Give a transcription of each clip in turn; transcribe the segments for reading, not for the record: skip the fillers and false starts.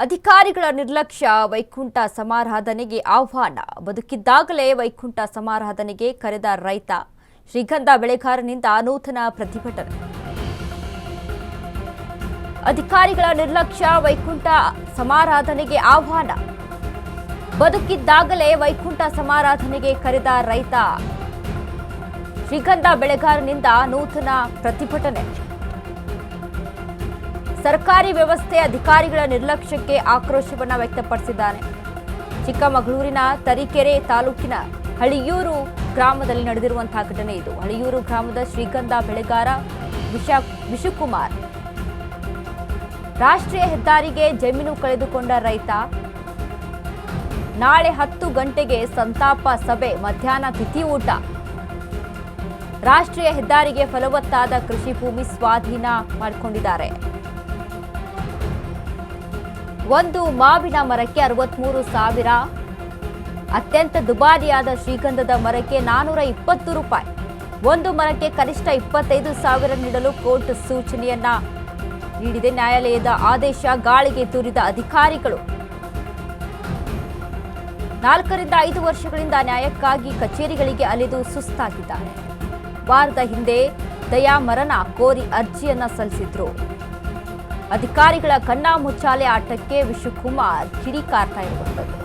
ಅಧಿಕಾರಿಗಳ ನಿರ್ಲಕ್ಷ್ಯ ವೈಕುಂಠ ಸಮಾರಾಧನೆಗೆ ಆಹ್ವಾನ. ಬದುಕಿದ್ದಾಗಲೇ ವೈಕುಂಠ ಸಮಾರಾಧನೆಗೆ ಕರೆದ ರೈತ. ಶ್ರೀಗಂಧ ಬೆಳೆಗಾರನಿಂದ ನೂತನ ಪ್ರತಿಭಟನೆ. ಅಧಿಕಾರಿಗಳ ನಿರ್ಲಕ್ಷ್ಯ ವೈಕುಂಠ ಸಮಾರಾಧನೆಗೆ ಆಹ್ವಾನ. ಬದುಕಿದ್ದಾಗಲೇ ವೈಕುಂಠ ಸಮಾರಾಧನೆಗೆ ಕರೆದ ರೈತ. ಶ್ರೀಗಂಧ ಬೆಳೆಗಾರನಿಂದ ನೂತನ ಪ್ರತಿಭಟನೆ. ಸರ್ಕಾರಿ ವ್ಯವಸ್ಥೆ ಅಧಿಕಾರಿಗಳ ನಿರ್ಲಕ್ಷ್ಯಕ್ಕೆ ಆಕ್ರೋಶವನ್ನು ವ್ಯಕ್ತಪಡಿಸಿದ್ದಾನೆ. ಚಿಕ್ಕಮಗಳೂರಿನ ತರೀಕೆರೆ ತಾಲೂಕಿನ ಹಳಿಯೂರು ಗ್ರಾಮದಲ್ಲಿ ನಡೆದಿರುವಂತಹ ಘಟನೆ ಇದು. ಹಳಿಯೂರು ಗ್ರಾಮದ ಶ್ರೀಗಂಧ ಬೆಳೆಗಾರ ವಿಶುಕುಮಾರ್ ರಾಷ್ಟ್ರೀಯ ಹೆದ್ದಾರಿಗೆ ಜಮೀನು ಕಳೆದುಕೊಂಡ ರೈತ. ನಾಳೆ 10 ಗಂಟೆಗೆ ಸಂತಾಪ ಸಭೆ, ಮಧ್ಯಾಹ್ನ ತಿಥಿ ಊಟ. ರಾಷ್ಟ್ರೀಯ ಹೆದ್ದಾರಿಗೆ ಫಲವತ್ತಾದ ಕೃಷಿ ಭೂಮಿ ಸ್ವಾಧೀನ ಮಾಡಿಕೊಂಡಿದ್ದಾರೆ. ಒಂದು ಮಾವಿನ ಮರಕ್ಕೆ 63,000. ಅತ್ಯಂತ ದುಬಾರಿಯಾದ ಶ್ರೀಗಂಧದ ಮರಕ್ಕೆ 420 ರೂಪಾಯಿ. ಒಂದು ಮರಕ್ಕೆ ಕನಿಷ್ಠ 25,000 ನೀಡಲು ಕೋರ್ಟ್ ಸೂಚನೆಯನ್ನ ನೀಡಿದೆ. ನ್ಯಾಯಾಲಯದ ಆದೇಶ ಗಾಳಿಗೆ ತೂರಿದ ಅಧಿಕಾರಿಗಳು. 4 ರಿಂದ 5 ವರ್ಷಗಳಿಂದ ನ್ಯಾಯಕ್ಕಾಗಿ ಕಚೇರಿಗಳಿಗೆ ಅಲೆದು ಸುಸ್ತಾಗಿದ್ದಾರೆ. ವಾರದ ಹಿಂದೆ ದಯಾಮರಣ ಕೋರಿ ಅರ್ಜಿಯನ್ನ ಸಲ್ಲಿಸಿದ್ರು. ಅಧಿಕಾರಿಗಳ ಕಣ್ಣಾ ಮುಚ್ಚಾಲೆ ಆಟಕ್ಕೆ ವಿಶುಕುಮಾರ್ ಕಿಡಿಕಾರ್ತಾ ಇರುವಂಥದ್ದು.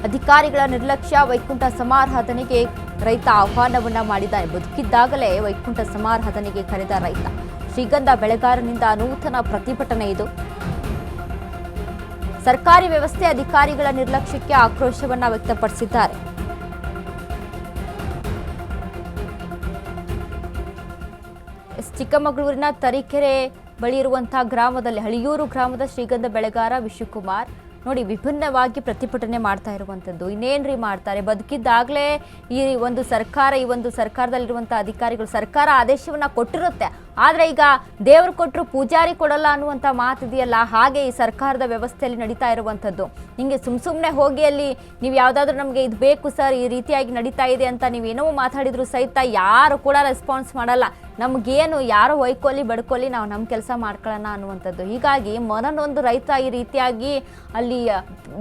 ಅಧಿಕಾರಿಗಳ ನಿರ್ಲಕ್ಷ್ಯ ವೈಕುಂಠ ಸಮಾರಾಧನೆಗೆ ರೈತ ಆಹ್ವಾನವನ್ನ ಮಾಡಿದ್ದಾನೆ. ಬದುಕಿದ್ದಾಗಲೇ ವೈಕುಂಠ ಸಮಾರಾಧನೆಗೆ ಕರೆದ ರೈತ. ಶ್ರೀಗಂಧ ಬೆಳೆಗಾರನಿಂದ ನೂತನ ಪ್ರತಿಭಟನೆ ಇದು. ಸರ್ಕಾರಿ ವ್ಯವಸ್ಥೆ ಅಧಿಕಾರಿಗಳ ನಿರ್ಲಕ್ಷ್ಯಕ್ಕೆ ಆಕ್ರೋಶವನ್ನ ವ್ಯಕ್ತಪಡಿಸಿದ್ದಾರೆ. ಚಿಕ್ಕಮಗಳೂರಿನ ತರೀಕೆರೆ ಬಳಿ ಇರುವಂತಹ ಗ್ರಾಮದಲ್ಲಿ ಹಳಿಯೂರು ಗ್ರಾಮದ ಶ್ರೀಗಂಧ ಬೆಳೆಗಾರ ವಿಶುಕುಮಾರ್ ನೋಡಿ ವಿಭಿನ್ನವಾಗಿ ಪ್ರತಿಭಟನೆ ಮಾಡ್ತಾ ಇರುವಂಥದ್ದು. ಇನ್ನೇನ್ರಿ ಮಾಡ್ತಾರೆ? ಬದುಕಿದ್ದಾಗಲೇ ಈ ಒಂದು ಸರ್ಕಾರದಲ್ಲಿರುವಂತಹ ಅಧಿಕಾರಿಗಳು ಸರ್ಕಾರ ಆದೇಶವನ್ನ ಕೊಟ್ಟಿರುತ್ತೆ. ಆದರೆ ಈಗ ದೇವರು ಕೊಟ್ಟರು ಪೂಜಾರಿ ಕೊಡಲ್ಲ ಅನ್ನುವಂಥ ಮಾತಿದೆಯಲ್ಲ, ಹಾಗೆ ಈ ಸರ್ಕಾರದ ವ್ಯವಸ್ಥೆಯಲ್ಲಿ ನಡೀತಾ ಇರುವಂಥದ್ದು. ಹಿಂಗೆ ಸುಮ್ಮನೆ ಹೋಗಿ ಅಲ್ಲಿ ನೀವು ಯಾವುದಾದ್ರೂ ನಮಗೆ ಇದು ಬೇಕು ಸರ್, ಈ ರೀತಿಯಾಗಿ ನಡೀತಾ ಇದೆ ಅಂತ ನೀವೇನೋ ಮಾತಾಡಿದ್ರು ಸಹಿತ ಯಾರು ಕೂಡ ರೆಸ್ಪಾನ್ಸ್ ಮಾಡಲ್ಲ. ನಮಗೇನು ಯಾರೋ ಹೊಯ್ಕೊಳ್ಳಿ ಬಡ್ಕೊಳ್ಳಿ, ನಾವು ನಮ್ಮ ಕೆಲಸ ಮಾಡ್ಕೊಳ್ಳೋಣ ಅನ್ನುವಂಥದ್ದು. ಹೀಗಾಗಿ ಮನನೊಂದು ರೈತ ಈ ರೀತಿಯಾಗಿ ಅಲ್ಲಿ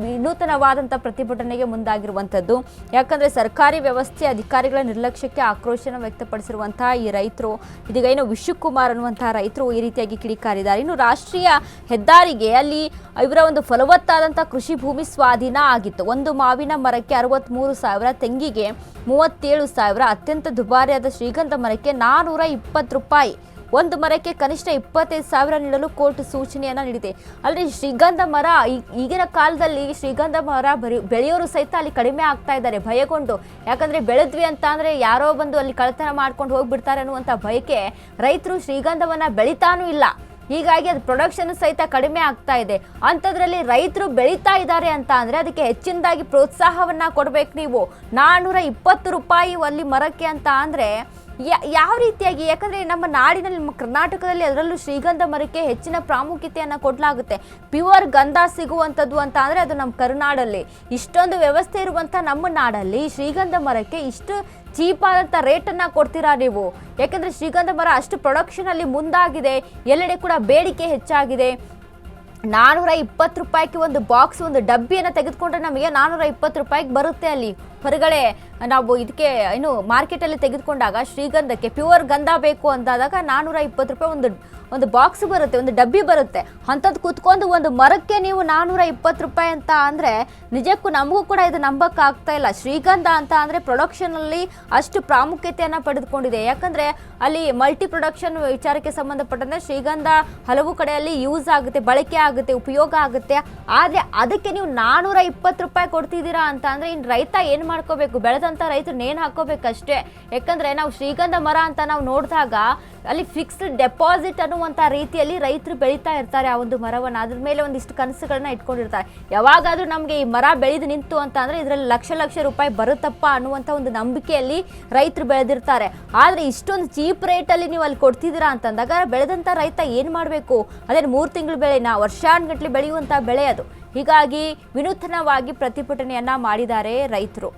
ವಿನೂತನವಾದಂಥ ಪ್ರತಿಭಟನೆಗೆ ಮುಂದಾಗಿರುವಂಥದ್ದು. ಯಾಕಂದರೆ ಸರ್ಕಾರಿ ವ್ಯವಸ್ಥೆ ಅಧಿಕಾರಿಗಳ ನಿರ್ಲಕ್ಷ್ಯಕ್ಕೆ ಆಕ್ರೋಶನ ವ್ಯಕ್ತಪಡಿಸಿರುವಂತಹ ಈ ರೈತರು ಇದೀಗ ಏನು ವಿಶುಕುಮಾರ್ ಅನ್ನುವಂತಹ ರೈತರು ಈ ರೀತಿಯಾಗಿ ಕಿಡಿಕಾರಿದ್ದಾರೆ. ಇನ್ನು ರಾಷ್ಟ್ರೀಯ ಹೆದ್ದಾರಿಗೆ ಅಲ್ಲಿ ಇವರ ಒಂದು ಫಲವತ್ತಾದಂಥ ಕೃಷಿ ಭೂಮಿ ಸ್ವಾಧೀನ ಆಗಿತ್ತು. ಒಂದು ಮಾವಿನ ಮರಕ್ಕೆ 63,000, ತೆಂಗಿಗೆ 37,000, ಅತ್ಯಂತ ದುಬಾರಿಯಾದ ಶ್ರೀಗಂಧ ಮರಕ್ಕೆ 420 ರೂಪಾಯಿ. ಒಂದು ಮರಕ್ಕೆ ಕನಿಷ್ಠ 25,000 ನೀಡಲು ಕೋರ್ಟ್ ಸೂಚನೆಯನ್ನ ನೀಡಿದೆ. ಅಲ್ಲಿ ಶ್ರೀಗಂಧ ಮರ ಈಗಿನ ಕಾಲದಲ್ಲಿ ಶ್ರೀಗಂಧ ಮರ ಬೆಳೆಯೋರು ಸಹಿತ ಅಲ್ಲಿ ಕಡಿಮೆ ಆಗ್ತಾ ಇದ್ದಾರೆ ಭಯಗೊಂಡು. ಯಾಕಂದ್ರೆ ಬೆಳೆದ್ವಿ ಅಂತ ಅಂದ್ರೆ ಯಾರೋ ಬಂದು ಅಲ್ಲಿ ಕಳ್ಳತನ ಮಾಡ್ಕೊಂಡು ಹೋಗ್ಬಿಡ್ತಾರೆ ಅನ್ನುವಂಥ ಭಯಕ್ಕೆ ರೈತರು ಶ್ರೀಗಂಧವನ್ನ ಬೆಳಿತಾನೂ ಇಲ್ಲ. ಹೀಗಾಗಿ ಅದು ಪ್ರೊಡಕ್ಷನ್ ಸಹಿತ ಕಡಿಮೆ ಆಗ್ತಾ ಇದೆ. ಅಂಥದ್ರಲ್ಲಿ ರೈತರು ಬೆಳೀತಾ ಇದ್ದಾರೆ ಅಂತ ಅಂದರೆ ಅದಕ್ಕೆ ಹೆಚ್ಚಿನದಾಗಿ ಪ್ರೋತ್ಸಾಹವನ್ನು ಕೊಡಬೇಕು ನೀವು. 420 ರೂಪಾಯಿ ಅಲ್ಲಿ ಮರಕ್ಕೆ ಅಂತ ಅಂದರೆ ಯಾವ ರೀತಿಯಾಗಿ? ಯಾಕಂದರೆ ನಮ್ಮ ನಾಡಿನಲ್ಲಿ, ನಮ್ಮ ಕರ್ನಾಟಕದಲ್ಲಿ ಅದರಲ್ಲೂ ಶ್ರೀಗಂಧ ಮರಕ್ಕೆ ಹೆಚ್ಚಿನ ಪ್ರಾಮುಖ್ಯತೆಯನ್ನು ಕೊಡಲಾಗುತ್ತೆ. ಪ್ಯೂರ್ ಗಂಧ ಸಿಗುವಂಥದ್ದು ಅಂತ ಅಂದರೆ ಅದು ನಮ್ಮ ಕರ್ನಾಡಲ್ಲಿ. ಇಷ್ಟೊಂದು ವ್ಯವಸ್ಥೆ ಇರುವಂಥ ನಮ್ಮ ನಾಡಲ್ಲಿ ಶ್ರೀಗಂಧ ಮರಕ್ಕೆ ಇಷ್ಟು ಚೀಪಾದಂಥ ರೇಟನ್ನು ಕೊಡ್ತೀರಾ ನೀವು? ಯಾಕೆಂದರೆ ಶ್ರೀಗಂಧ ಮರ ಅಷ್ಟು ಪ್ರೊಡಕ್ಷನಲ್ಲಿ ಮುಂದಾಗಿದೆ, ಎಲ್ಲೆಡೆ ಕೂಡ ಬೇಡಿಕೆ ಹೆಚ್ಚಾಗಿದೆ. 420 ರೂಪಾಯಿಗೆ ಒಂದು ಬಾಕ್ಸ್, ಒಂದು ಡಬ್ಬಿಯನ್ನು ತೆಗೆದುಕೊಂಡ್ರೆ ನಮಗೆ 420 ರೂಪಾಯಿಗೆ ಬರುತ್ತೆ. ಅಲ್ಲಿ ಹೊರಗಡೆ ನಾವು ಇದಕ್ಕೆ ಏನು ಮಾರ್ಕೆಟಲ್ಲಿ ತೆಗೆದುಕೊಂಡಾಗ ಶ್ರೀಗಂಧಕ್ಕೆ ಪ್ಯೂರ್ ಗಂಧ ಬೇಕು ಅಂತಾದಾಗ 420 ರೂಪಾಯಿ ಒಂದು ಬಾಕ್ಸ್ ಬರುತ್ತೆ, ಒಂದು ಡಬ್ಬಿ ಬರುತ್ತೆ. ಅಂಥದ್ದು ಕೂತ್ಕೊಂಡು ಒಂದು ಮರಕ್ಕೆ ನೀವು 420 ರೂಪಾಯಿ ಅಂತ ಅಂದರೆ ನಿಜಕ್ಕೂ ನಮಗೂ ಕೂಡ ಇದು ನಂಬಕ್ಕಾಗ್ತಾ ಇಲ್ಲ. ಶ್ರೀಗಂಧ ಅಂತ ಅಂದರೆ ಪ್ರೊಡಕ್ಷನಲ್ಲಿ ಅಷ್ಟು ಪ್ರಾಮುಖ್ಯತೆಯನ್ನು ಪಡೆದುಕೊಂಡಿದೆ. ಯಾಕಂದರೆ ಅಲ್ಲಿ ಮಲ್ಟಿ ಪ್ರೊಡಕ್ಷನ್ ವಿಚಾರಕ್ಕೆ ಸಂಬಂಧಪಟ್ಟಂತೆ ಶ್ರೀಗಂಧ ಹಲವು ಕಡೆಯಲ್ಲಿ ಯೂಸ್ ಆಗುತ್ತೆ, ಬಳಕೆ ಆಗುತ್ತೆ, ಉಪಯೋಗ ಆಗುತ್ತೆ. ಆದರೆ ಅದಕ್ಕೆ ನೀವು 420 ರೂಪಾಯಿ ಕೊಡ್ತಿದ್ದೀರಾ ಅಂತ ಅಂದರೆ ಇನ್ನು ರೈತ ಏನು ಮಾಡ್ಕೋಬೇಕು? ಬೆಳೆದಂಥ ರೈತರು ನೇಣು ಹಾಕೋಬೇಕಷ್ಟೇ. ಯಾಕಂದರೆ ನಾವು ಶ್ರೀಗಂಧ ಮರ ಅಂತ ನಾವು ನೋಡಿದಾಗ ಅಲ್ಲಿ ಫಿಕ್ಸ್ಡ್ ಡೆಪಾಸಿಟ್ ಅನ್ನುವಂಥ ರೀತಿಯಲ್ಲಿ ರೈತರು ಬೆಳೀತಾ ಇರ್ತಾರೆ ಆ ಒಂದು ಮರವನ್ನು. ಅದ್ರ ಮೇಲೆ ಒಂದಿಷ್ಟು ಕನಸುಗಳನ್ನ ಇಟ್ಕೊಂಡಿರ್ತಾರೆ. ಯಾವಾಗಾದರೂ ನಮಗೆ ಈ ಮರ ಬೆಳೆದು ನಿಂತು ಅಂತ ಅಂದರೆ ಇದರಲ್ಲಿ ಲಕ್ಷ ರೂಪಾಯಿ ಬರುತ್ತಪ್ಪ ಅನ್ನುವಂಥ ಒಂದು ನಂಬಿಕೆಯಲ್ಲಿ ರೈತರು ಬೆಳೆದಿರ್ತಾರೆ. ಆದರೆ ಇಷ್ಟೊಂದು ಚೀಪ್ ರೇಟಲ್ಲಿ ನೀವು ಅಲ್ಲಿ ಕೊಡ್ತಿದ್ದೀರಾ ಅಂತಂದಾಗ ಬೆಳೆದಂಥ ರೈತ ಏನು ಮಾಡಬೇಕು? ಅದೇನು 3 ತಿಂಗಳು ಬೆಳೆನ, ವರ್ಷಾನುಗಟ್ಟಲೆ ಬೆಳೆಯುವಂಥ ಬೆಳೆ ಅದು. ಹೀಗಾಗಿ ವಿನೂತನವಾಗಿ ಪ್ರತಿಭಟನೆಯನ್ನ ಮಾಡಿದ್ದಾರೆ ರೈತರು.